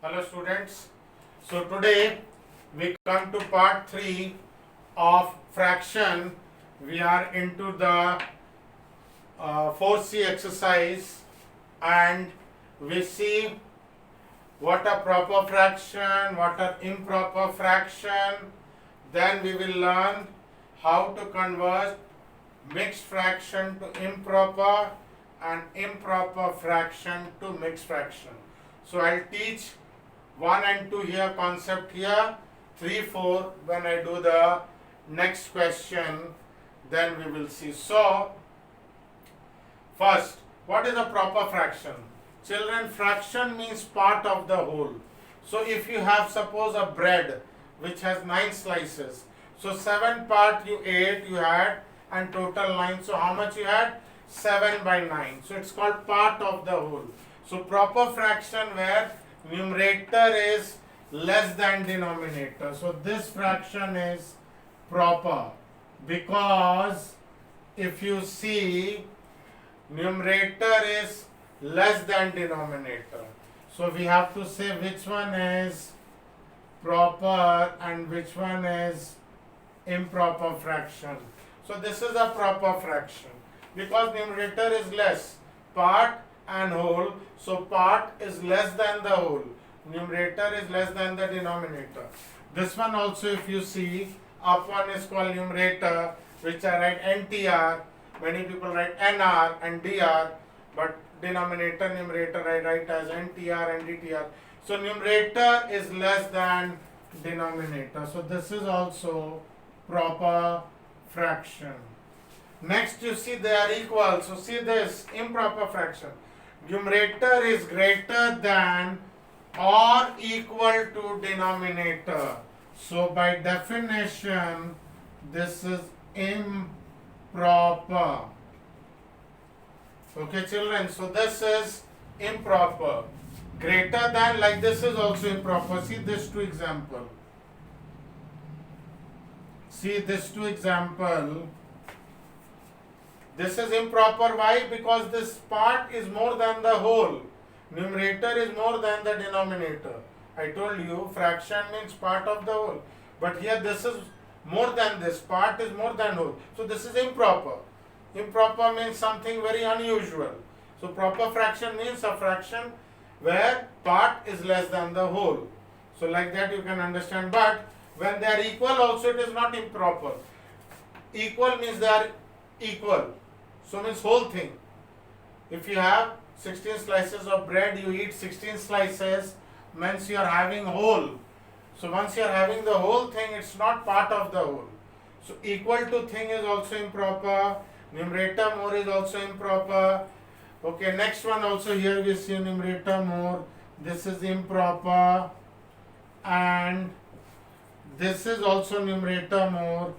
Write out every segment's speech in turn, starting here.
Hello students. So today we come to part 3 of fraction. We are into the 4C exercise and we see what a proper fraction, what are improper fraction. Then we will learn how to convert mixed fraction to improper and improper fraction to mixed fraction. So I'll teach 1 and 2 here, concept here, 3, 4 when I do the next question, then we will see. So first, what is a proper fraction? Children, fraction means part of the whole. So if you have suppose a bread which has 9 slices, so 7 part you ate, you had, and total 9, so how much you had? 7 by 9. So it's called part of the whole. So proper fraction where numerator is less than denominator. So this fraction is proper because if you see numerator is less than denominator. So we have to say which one is proper and which one is improper fraction. So this is a proper fraction because numerator is less, part and whole, so part is less than the whole, numerator is less than the denominator. This one also if you see, up one is called numerator, which I write NTR, many people write NR and DR, but denominator numerator I write as NTR and DTR. So numerator is less than denominator, so this is also proper fraction. Next you see they are equal, so see this improper fraction. Numerator is greater than or equal to denominator. So by definition, this is improper. Okay children, so this is improper. Greater than, like this is also improper. See this two example. See this two example. This is improper. Why? Because this part is more than the whole. Numerator is more than the denominator. I told you fraction means part of the whole. But here this is more than this. Part is more than whole. So this is improper. Improper means something very unusual. So proper fraction means a fraction where part is less than the whole. So like that you can understand. But when they are equal also it is not improper. Equal means they are equal. So means whole thing. If you have 16 slices of bread, you eat 16 slices, means you are having whole. So once you are having the whole thing, it's not part of the whole. So equal to thing is also improper. Numerator more is also improper. Okay, next one also here we see numerator more. This is improper. And this is also numerator more.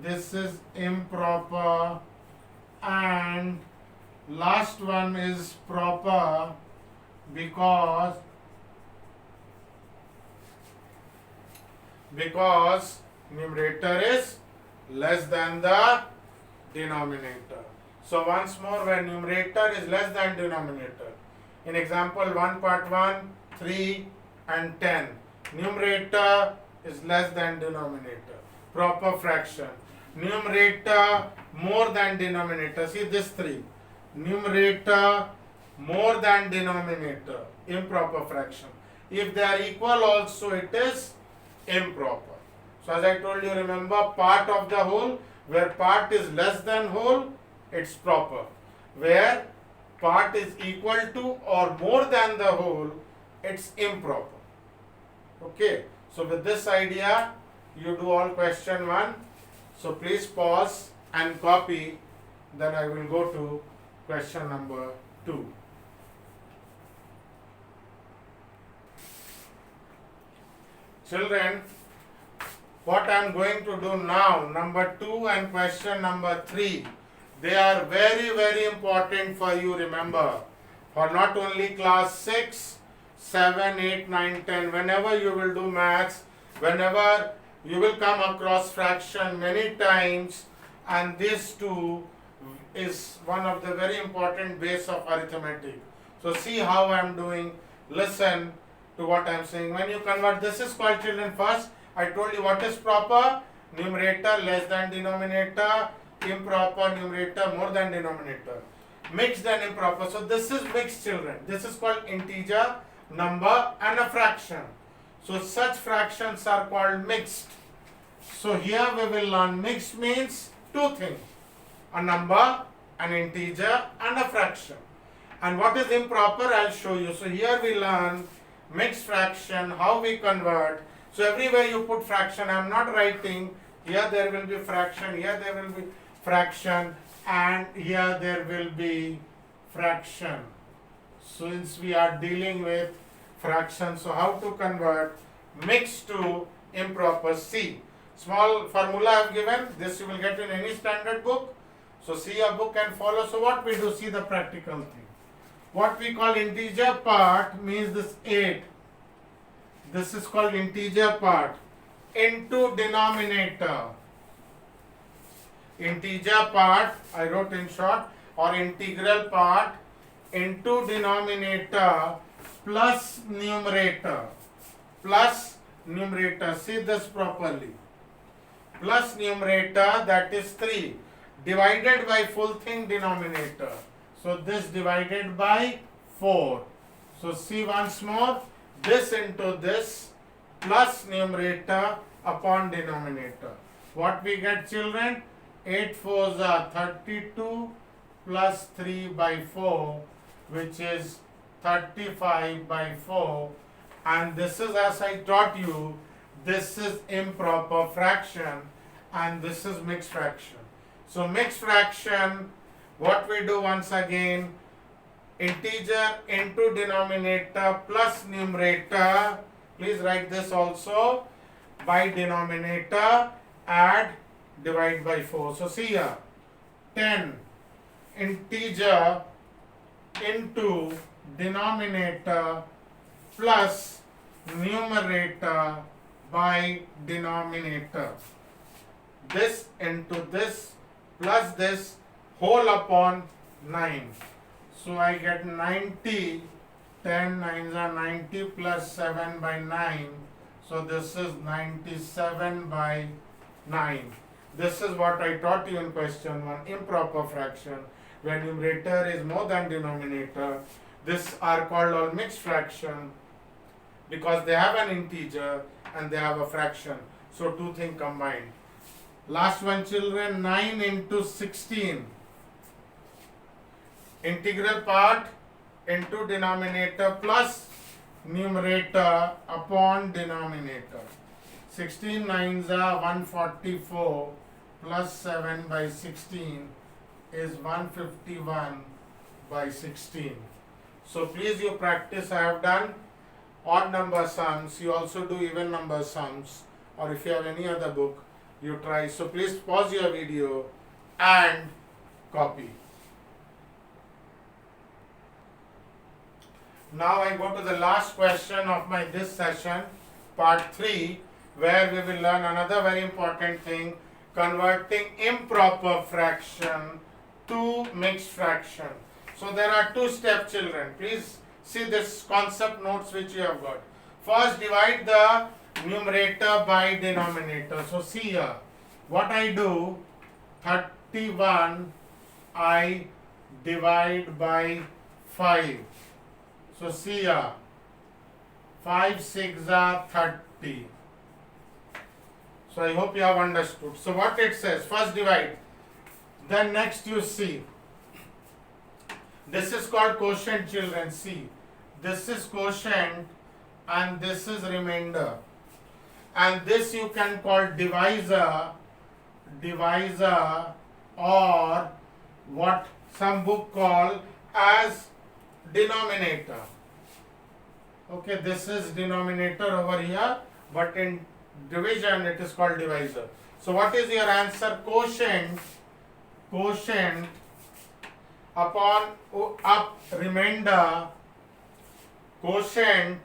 This is improper. And last one is proper because numerator is less than the denominator. So once more, when numerator is less than denominator, in example 1 part 1, 3 and 10, numerator is less than denominator, proper fraction. Numerator more than denominator, see this 3, numerator more than denominator, improper fraction. If they are equal also it is improper. So as I told you, remember part of the whole, where part is less than whole, it's proper. Where part is equal to or more than the whole, it's improper. Okay, so with this idea, you do all question 1. So please pause and copy, then I will go to question number 2. Children, what I am going to do now, number 2 and question number 3, they are very, very important for you, remember. For not only class 6, 7, 8, 9, 10, whenever you will do maths, whenever you will come across fraction many times, and this too is one of the very important base of arithmetic. So see how I am doing. Listen to what I am saying. When you convert, this is called, children, first I told you what is proper. Numerator less than denominator, improper numerator more than denominator, mixed and improper. So this is mixed, children. This is called integer, number and a fraction. So such fractions are called mixed. So here we will learn mixed means two things: a number, an integer and a fraction. And what is improper, I'll show you. So here we learn mixed fraction, how we convert. So everywhere you put fraction, I am not writing, here there will be fraction, here there will be fraction, and here there will be fraction. Since we are dealing with fraction, so how to convert mixed to improper? See, small formula I have given, this you will get in any standard book. So see a book and follow. So what we do, see the practical thing. What we call integer part means this 8. This is called integer part into denominator. Integer part, I wrote in short, or integral part into denominator plus numerator. Plus numerator, see this properly. Plus numerator, that is 3, divided by full thing denominator. So this divided by 4. So see once more, this into this plus numerator upon denominator. What we get, children? 8 fours are 32 plus 3 by 4, which is 35 by 4. And this is, as I taught you, this is improper fraction and this is mixed fraction. So mixed fraction, what we do once again, integer into denominator plus numerator, please write this also, by denominator, add, divide by 4. So see here, 10 integer into denominator plus numerator by denominator. This into this plus this whole upon 9. So I get 90, 10 9s are 90 plus 7 by 9. So this is 97 by 9. This is what I taught you in question 1, improper fraction, where numerator is more than denominator. This are called all mixed fraction because they have an integer and they have a fraction. So two things combined. Last one, children, 9 into 16. Integral part into denominator plus numerator upon denominator. 16 9s are 144 plus 7 by 16 is 151 by 16. So please you practice. I have done odd number sums. You also do even number sums, or if you have any other book, you try. So please pause your video and copy. Now I go to the last question of my this session, part 3, where we will learn another very important thing, converting improper fraction to mixed fraction. So there are 2 steps, children. Please see this concept notes which you have got. First, divide the numerator by denominator. So see here, what I do, 31 I divide by 5. So see here, 5 6 are 30. So I hope you have understood. So what it says, first divide, then next you see. This is called quotient, children. See, this is quotient and this is remainder. And this you can call divisor, or what some book call as denominator. Okay, this is denominator over here, but in division it is called divisor. So what is your answer? Quotient upon up remainder, quotient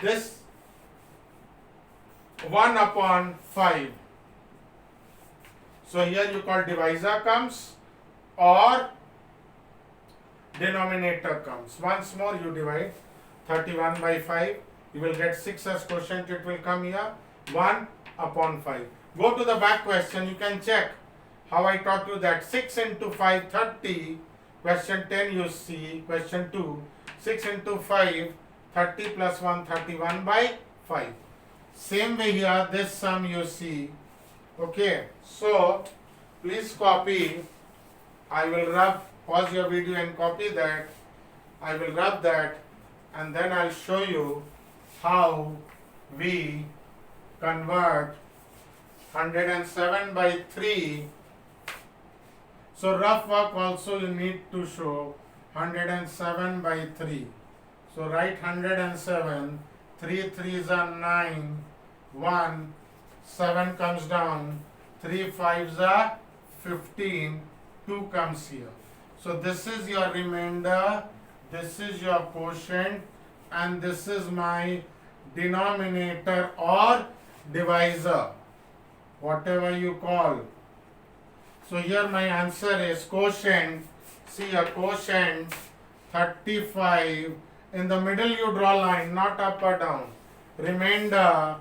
this 1 upon 5. So here you call divisor comes or denominator comes. Once more you divide 31 by 5. You will get 6 as quotient, it will come here 1 upon 5. Go to the back question, you can check how I taught you that 6 into 5, 30. Question 10 you see, question 2, 6 into 5, 30 plus 1, 31 by 5. Same way here, this sum you see. Okay, so please copy. I will pause your video and copy that. I will rub that and then I'll show you how we convert 107 by 3. So rough work also you need to show 107 by 3. So write 107, 3 3s are 9, 1, 7 comes down, 3 5s are 15, 2 comes here. So this is your remainder, this is your quotient, and this is my denominator or divisor, whatever you call. So here my answer is quotient. See a quotient 35. In the middle you draw line, not up or down. Remainder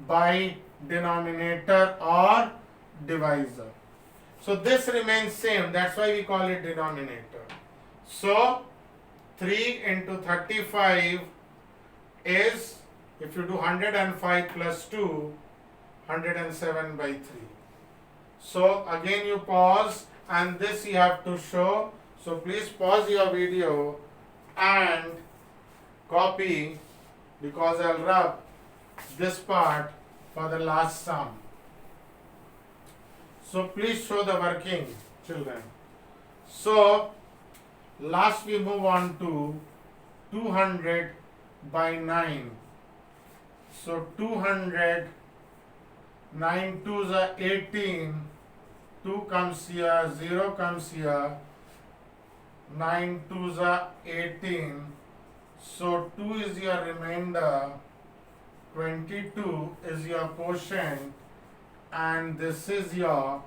by denominator or divisor. So this remains same. That's why we call it denominator. So 3 into 35 is, if you do 105 plus 2, 107 by 3. So again you pause and this you have to show. So please pause your video and copy, because I'll rub this part for the last sum. So please show the working, children. So last we move on to 200 by 9. So 200, 9 2s are 18, 2 comes here, 0 comes here, 9 2s are 18. So 2 is your remainder, 22 is your quotient, and this is your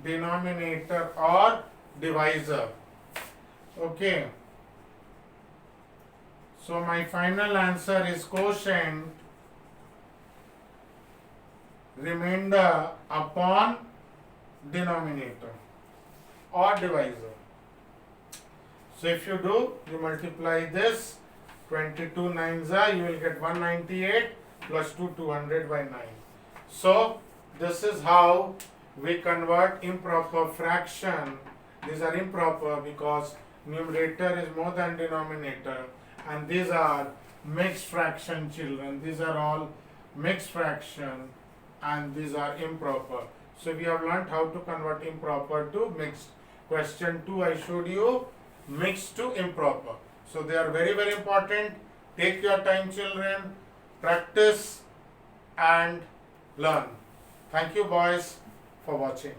denominator or divisor. Okay. So my final answer is quotient, remainder upon denominator or divisor. So if you do, you multiply this, 22 9s are, you will get 198 plus 2, 200 by 9. So this is how we convert improper fraction. These are improper because numerator is more than denominator, and these are mixed fraction, children. These are all mixed fraction and these are improper. So we have learned how to convert improper to mixed. Question 2 I showed you mixed to improper. So they are very, very important. Take your time, children. Practice and learn. Thank you, boys, for watching.